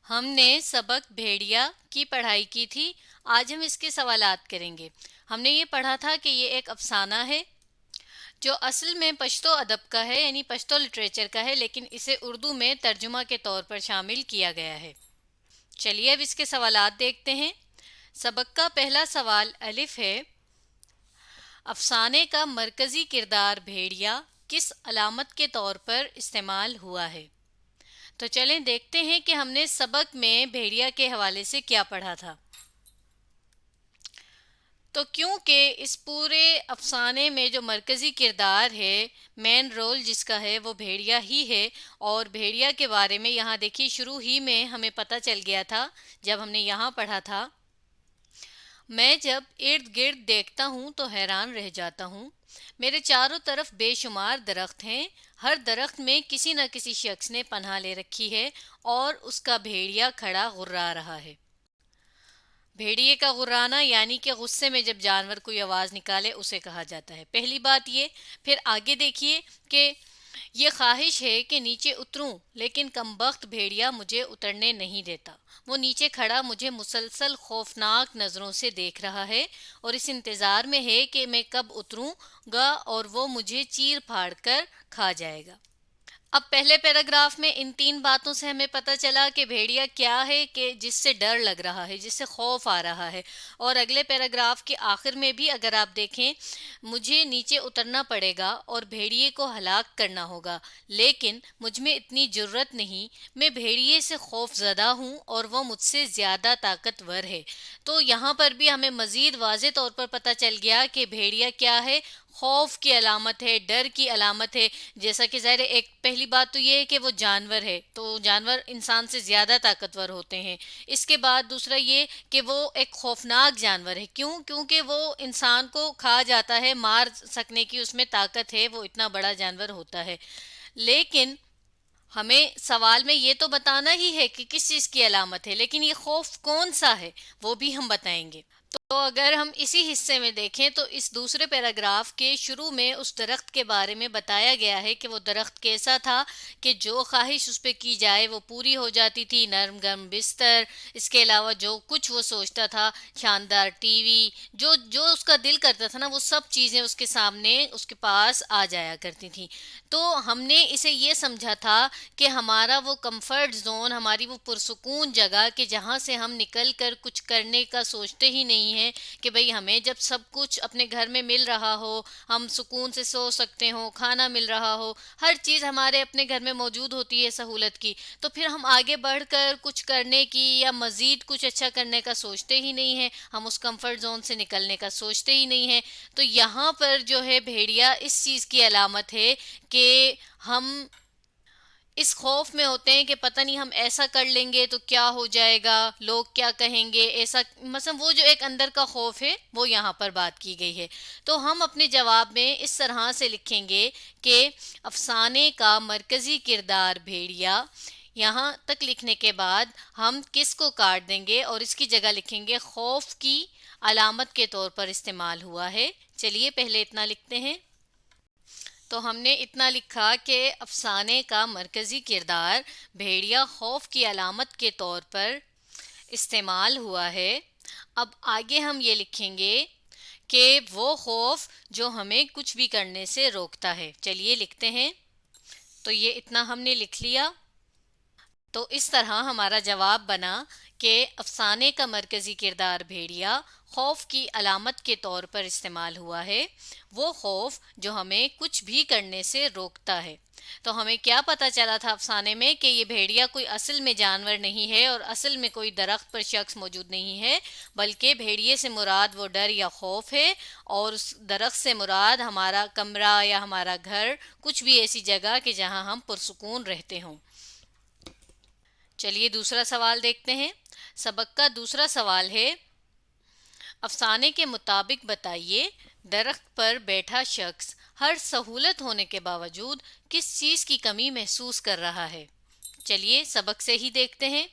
ہم نے سبق بھیڑیا کی پڑھائی کی تھی۔ آج ہم اس کے سوالات کریں گے۔ ہم نے یہ پڑھا تھا کہ یہ ایک افسانہ ہے جو اصل میں پشتو ادب کا ہے، یعنی پشتو لٹریچر کا ہے، لیکن اسے اردو میں ترجمہ کے طور پر شامل کیا گیا ہے۔ چلیے اب اس کے سوالات دیکھتے ہیں۔ سبق کا پہلا سوال الف ہے، افسانے کا مرکزی کردار بھیڑیا کس علامت کے طور پر استعمال ہوا ہے؟ تو چلیں دیکھتے ہیں کہ ہم نے سبق میں بھیڑیا کے حوالے سے کیا پڑھا تھا۔ تو کیونکہ اس پورے افسانے میں جو مرکزی کردار ہے، مین رول جس کا ہے، وہ بھیڑیا ہی ہے، اور بھیڑیا کے بارے میں یہاں دیکھیے شروع ہی میں ہمیں پتہ چل گیا تھا جب ہم نے یہاں پڑھا تھا، میں جب ارد گرد دیکھتا ہوں تو حیران رہ جاتا ہوں، میرے چاروں طرف بے شمار درخت ہیں، ہر درخت میں کسی نہ کسی شخص نے پناہ لے رکھی ہے اور اس کا بھیڑیا کھڑا غرا رہا ہے۔ بھیڑیے کا غرانا یعنی کہ غصے میں جب جانور کوئی آواز نکالے اسے کہا جاتا ہے۔ پہلی بات یہ، پھر آگے دیکھیے کہ یہ خواہش ہے کہ نیچے اتروں، لیکن کمبخت بھیڑیا مجھے اترنے نہیں دیتا۔ وہ نیچے کھڑا مجھے مسلسل خوفناک نظروں سے دیکھ رہا ہے اور اس انتظار میں ہے کہ میں کب اتروں گا اور وہ مجھے چیر پھاڑ کر کھا جائے گا۔ اب پہلے پیراگراف میں ان تین باتوں سے ہمیں پتہ چلا کہ بھیڑیا کیا ہے کہ جس سے ڈر لگ رہا ہے، جس سے خوف آ رہا ہے، اور اگلے پیراگراف کے آخر میں بھی اگر آپ دیکھیں، مجھے نیچے اترنا پڑے گا اور بھیڑیے کو ہلاک کرنا ہوگا، لیکن مجھ میں اتنی جرت نہیں، میں بھیڑیے سے خوف زدہ ہوں اور وہ مجھ سے زیادہ طاقتور ہے۔ تو یہاں پر بھی ہمیں مزید واضح طور پر پتہ چل گیا کہ بھیڑیا کیا ہے، خوف کی علامت ہے، ڈر کی علامت ہے۔ جیسا کہ ظاہر ایک پہلی بات تو یہ ہے کہ وہ جانور ہے، تو جانور انسان سے زیادہ طاقتور ہوتے ہیں۔ اس کے بعد دوسرا یہ کہ وہ ایک خوفناک جانور ہے، کیونکہ وہ انسان کو کھا جاتا ہے، مار سکنے کی اس میں طاقت ہے، وہ اتنا بڑا جانور ہوتا ہے۔ لیکن ہمیں سوال میں یہ تو بتانا ہی ہے کہ کس چیز کی علامت ہے، لیکن یہ خوف کون سا ہے وہ بھی ہم بتائیں گے۔ تو اگر ہم اسی حصے میں دیکھیں تو اس دوسرے پیراگراف کے شروع میں اس درخت کے بارے میں بتایا گیا ہے کہ وہ درخت کیسا تھا کہ جو خواہش اس پہ کی جائے وہ پوری ہو جاتی تھی، نرم گرم بستر، اس کے علاوہ جو کچھ وہ سوچتا تھا، شاندار ٹی وی، جو اس کا دل کرتا تھا نا، وہ سب چیزیں اس کے سامنے اس کے پاس آ جایا کرتی تھیں۔ تو ہم نے اسے یہ سمجھا تھا کہ ہمارا وہ کمفرٹ زون، ہماری وہ پرسکون جگہ کہ جہاں سے ہم نکل کر کچھ کرنے کا سوچتے ہی نہیں ہیں، کہ بھئی ہمیں جب سب کچھ اپنے گھر میں مل رہا ہو، ہم سکون سے سو سکتے ہوں، کھانا مل رہا ہو، ہر چیز ہمارے اپنے گھر میں موجود ہوتی ہے سہولت کی، تو پھر ہم آگے بڑھ کر کچھ کرنے کی یا مزید کچھ اچھا کرنے کا سوچتے ہی نہیں ہیں، ہم اس کمفرٹ زون سے نکلنے کا سوچتے ہی نہیں ہیں۔ تو یہاں پر جو ہے بھیڑیا اس چیز کی علامت ہے کہ ہم اس خوف میں ہوتے ہیں کہ پتہ نہیں ہم ایسا کر لیں گے تو کیا ہو جائے گا، لوگ کیا کہیں گے، ایسا مثلا وہ جو ایک اندر کا خوف ہے وہ یہاں پر بات کی گئی ہے۔ تو ہم اپنے جواب میں اس طرح سے لکھیں گے کہ افسانے کا مرکزی کردار بھیڑیا، یہاں تک لکھنے کے بعد ہم کس کو کاٹ دیں گے اور اس کی جگہ لکھیں گے خوف کی علامت کے طور پر استعمال ہوا ہے۔ چلیے پہلے اتنا لکھتے ہیں۔ تو ہم نے اتنا لکھا کہ افسانے کا مرکزی کردار بھیڑیا خوف کی علامت کے طور پر استعمال ہوا ہے۔ اب آگے ہم یہ لکھیں گے کہ وہ خوف جو ہمیں کچھ بھی کرنے سے روکتا ہے۔ چلیے لکھتے ہیں۔ تو یہ اتنا ہم نے لکھ لیا۔ تو اس طرح ہمارا جواب بنا کہ افسانے کا مرکزی کردار بھیڑیا خوف کی علامت کے طور پر استعمال ہوا ہے، وہ خوف جو ہمیں کچھ بھی کرنے سے روکتا ہے۔ تو ہمیں کیا پتہ چلا تھا افسانے میں کہ یہ بھیڑیا کوئی اصل میں جانور نہیں ہے اور اصل میں کوئی درخت پر شخص موجود نہیں ہے، بلکہ بھیڑیے سے مراد وہ ڈر یا خوف ہے، اور اس درخت سے مراد ہمارا کمرہ یا ہمارا گھر، کچھ بھی ایسی جگہ کہ جہاں ہم پرسکون رہتے ہوں۔ چلیے دوسرا سوال دیکھتے ہیں۔ سبق کا دوسرا سوال ہے، افسانے کے مطابق بتائیے درخت پر بیٹھا شخص ہر سہولت ہونے کے باوجود کس چیز کی کمی محسوس کر رہا ہے؟ چلیے سبق سے ہی دیکھتے ہیں۔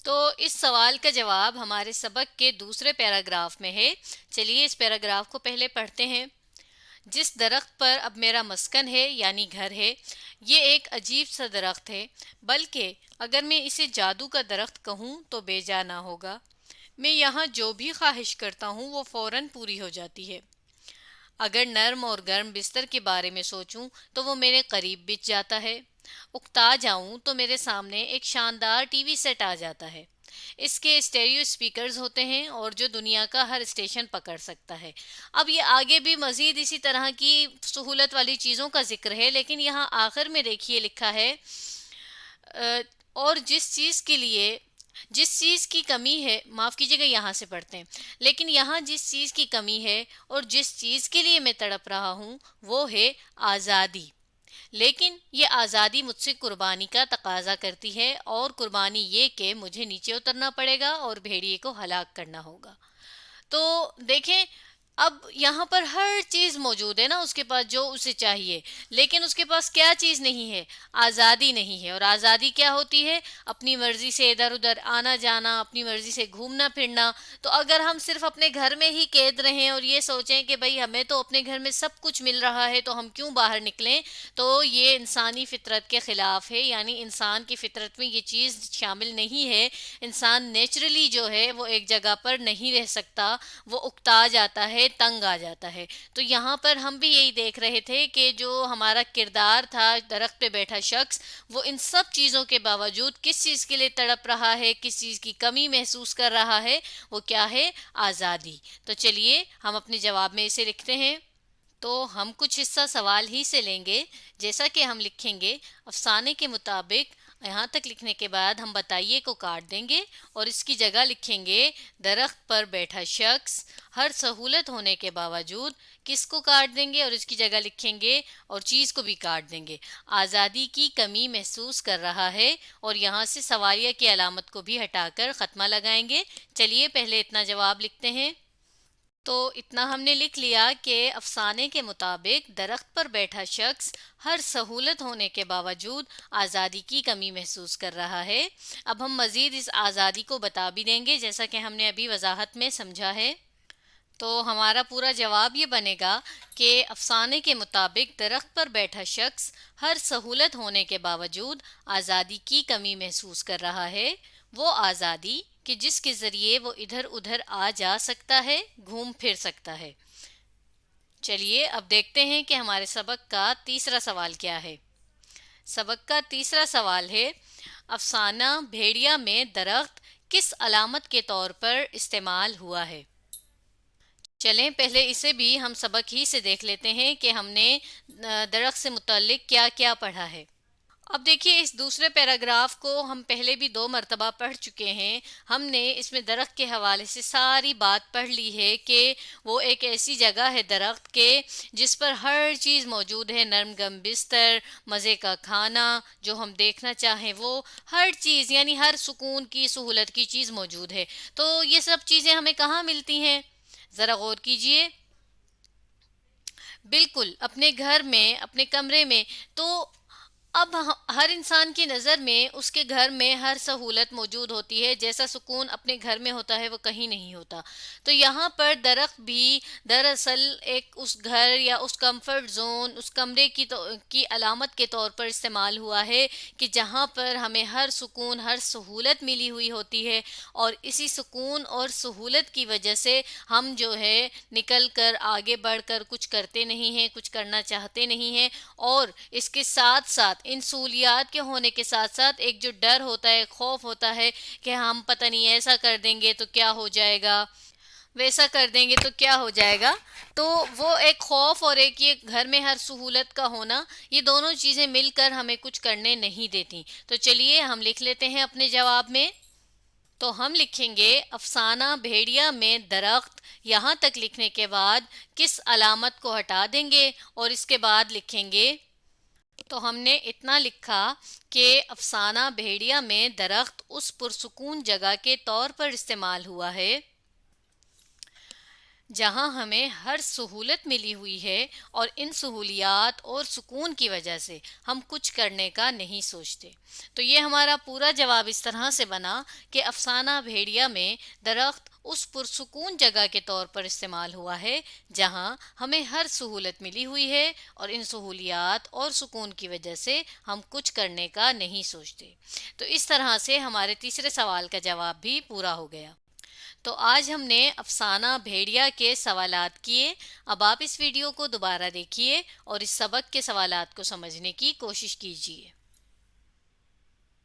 تو اس سوال کا جواب ہمارے سبق کے دوسرے پیراگراف میں ہے۔ چلیے اس پیراگراف کو پہلے پڑھتے ہیں۔ جس درخت پر اب میرا مسکن ہے یعنی گھر ہے، یہ ایک عجیب سا درخت ہے، بلکہ اگر میں اسے جادو کا درخت کہوں تو بے جا نہ ہوگا۔ میں یہاں جو بھی خواہش کرتا ہوں وہ فوراً پوری ہو جاتی ہے۔ اگر نرم اور گرم بستر کے بارے میں سوچوں تو وہ میرے قریب بچ جاتا ہے۔ اکتا جاؤں تو میرے سامنے ایک شاندار ٹی وی سیٹ آ جاتا ہے۔ اس کے اسٹیریو اسپیکرز ہوتے ہیں اور جو دنیا کا ہر اسٹیشن پکڑ سکتا ہے۔ اب یہ آگے بھی مزید اسی طرح کی سہولت والی چیزوں کا ذکر ہے، لیکن یہاں آخر میں دیکھیے لکھا ہے اور جس چیز کی کمی ہے، معاف کیجیے گا یہاں سے پڑھتے ہیں، لیکن یہاں جس چیز کی کمی ہے اور جس چیز کے لیے میں تڑپ رہا ہوں وہ ہے آزادی۔ لیکن یہ آزادی مجھ سے قربانی کا تقاضا کرتی ہے، اور قربانی یہ کہ مجھے نیچے اترنا پڑے گا اور بھیڑیے کو ہلاک کرنا ہوگا۔ تو دیکھیں، اب یہاں پر ہر چیز موجود ہے نا اس کے پاس جو اسے چاہیے، لیکن اس کے پاس کیا چیز نہیں ہے؟ آزادی نہیں ہے۔ اور آزادی کیا ہوتی ہے؟ اپنی مرضی سے ادھر ادھر آنا جانا، اپنی مرضی سے گھومنا پھرنا۔ تو اگر ہم صرف اپنے گھر میں ہی قید رہیں اور یہ سوچیں کہ بھئی ہمیں تو اپنے گھر میں سب کچھ مل رہا ہے تو ہم کیوں باہر نکلیں، تو یہ انسانی فطرت کے خلاف ہے، یعنی انسان کی فطرت میں یہ چیز شامل نہیں ہے۔ انسان نیچرلی جو ہے وہ ایک جگہ پر نہیں رہ سکتا، وہ اکتا جاتا ہے، تنگ آ جاتا ہے۔ تو یہاں پر ہم بھی یہی دیکھ رہے تھے کہ جو ہمارا کردار تھا درخت پہ بیٹھا شخص، وہ ان سب چیزوں کے باوجود کس چیز کے لیے تڑپ رہا ہے، کس چیز کی کمی محسوس کر رہا ہے؟ وہ کیا ہے؟ آزادی۔ تو چلیے ہم اپنے جواب میں اسے لکھتے ہیں۔ تو ہم کچھ حصہ سوال ہی سے لیں گے، جیسا کہ ہم لکھیں گے افسانے کے مطابق، یہاں تک لکھنے کے بعد ہم بتائیے کو کاٹ دیں گے اور اس کی جگہ لکھیں گے درخت پر بیٹھا شخص ہر سہولت ہونے کے باوجود، کس کو کاٹ دیں گے اور اس کی جگہ لکھیں گے اور چیز کو بھی کاٹ دیں گے، آزادی کی کمی محسوس کر رہا ہے، اور یہاں سے سوالیہ کی علامت کو بھی ہٹا کر ختمہ لگائیں گے۔ چلیے پہلے اتنا جواب لکھتے ہیں۔ تو اتنا ہم نے لکھ لیا کہ افسانے کے مطابق درخت پر بیٹھا شخص ہر سہولت ہونے کے باوجود آزادی کی کمی محسوس کر رہا ہے۔ اب ہم مزید اس آزادی کو بتا بھی دیں گے جیسا کہ ہم نے ابھی وضاحت میں سمجھا ہے۔ تو ہمارا پورا جواب یہ بنے گا کہ افسانے کے مطابق درخت پر بیٹھا شخص ہر سہولت ہونے کے باوجود آزادی کی کمی محسوس کر رہا ہے۔ وہ آزادی کہ جس کے ذریعے وہ ادھر ادھر آ جا سکتا ہے، گھوم پھر سکتا ہے۔ چلیے اب دیکھتے ہیں کہ ہمارے سبق کا تیسرا سوال کیا ہے۔ سبق کا تیسرا سوال ہے، افسانہ بھیڑیا میں درخت کس علامت کے طور پر استعمال ہوا ہے؟ چلیں پہلے اسے بھی ہم سبق ہی سے دیکھ لیتے ہیں کہ ہم نے درخت سے متعلق کیا کیا پڑھا ہے۔ اب دیکھیے اس دوسرے پیراگراف کو ہم پہلے بھی 2 مرتبہ پڑھ چکے ہیں۔ ہم نے اس میں درخت کے حوالے سے ساری بات پڑھ لی ہے کہ وہ ایک ایسی جگہ ہے درخت کے جس پر ہر چیز موجود ہے، نرم گم بستر، مزے کا کھانا، جو ہم دیکھنا چاہیں وہ ہر چیز، یعنی ہر سکون کی سہولت کی چیز موجود ہے۔ تو یہ سب چیزیں ہمیں کہاں ملتی ہیں؟ ذرا غور کیجئے۔ بالکل اپنے گھر میں، اپنے کمرے میں۔ تو اب ہر انسان کی نظر میں اس کے گھر میں ہر سہولت موجود ہوتی ہے، جیسا سکون اپنے گھر میں ہوتا ہے وہ کہیں نہیں ہوتا۔ تو یہاں پر درخت بھی دراصل ایک اس گھر یا اس کمفرٹ زون، اس کمرے کی علامت کے طور پر استعمال ہوا ہے کہ جہاں پر ہمیں ہر سکون، ہر سہولت ملی ہوئی ہوتی ہے، اور اسی سکون اور سہولت کی وجہ سے ہم جو ہے نکل کر آگے بڑھ کر کچھ کرتے نہیں ہیں، کچھ کرنا چاہتے نہیں ہیں، اور اس کے ساتھ ساتھ ان سہولیات کے ہونے کے ساتھ ساتھ ایک جو ڈر ہوتا ہے، خوف ہوتا ہے کہ ہم پتہ نہیں ایسا کر دیں گے تو کیا ہو جائے گا، ویسا کر دیں گے تو کیا ہو جائے گا۔ تو وہ ایک خوف اور ایک یہ گھر میں ہر سہولت کا ہونا، یہ دونوں چیزیں مل کر ہمیں کچھ کرنے نہیں دیتی۔ تو چلیے ہم لکھ لیتے ہیں اپنے جواب میں۔ تو ہم لکھیں گے افسانہ بھیڑیا میں درخت، یہاں تک لکھنے کے بعد کس علامت کو ہٹا دیں گے اور اس کے بعد لکھیں گے۔ تو ہم نے اتنا لکھا کہ افسانہ بھیڑیا میں درخت اس پرسکون جگہ کے طور پر استعمال ہوا ہے جہاں ہمیں ہر سہولت ملی ہوئی ہے اور ان سہولیات اور سکون کی وجہ سے ہم کچھ کرنے کا نہیں سوچتے۔ تو یہ ہمارا پورا جواب اس طرح سے بنا کہ افسانہ بھیڑیا میں درخت اس پرسکون جگہ کے طور پر استعمال ہوا ہے جہاں ہمیں ہر سہولت ملی ہوئی ہے اور ان سہولیات اور سکون کی وجہ سے ہم کچھ کرنے کا نہیں سوچتے۔ تو اس طرح سے ہمارے تیسرے سوال کا جواب بھی پورا ہو گیا۔ تو آج ہم نے افسانہ بھیڑیا کے سوالات کیے۔ اب آپ اس ویڈیو کو دوبارہ دیکھیے اور اس سبق کے سوالات کو سمجھنے کی کوشش کیجیے۔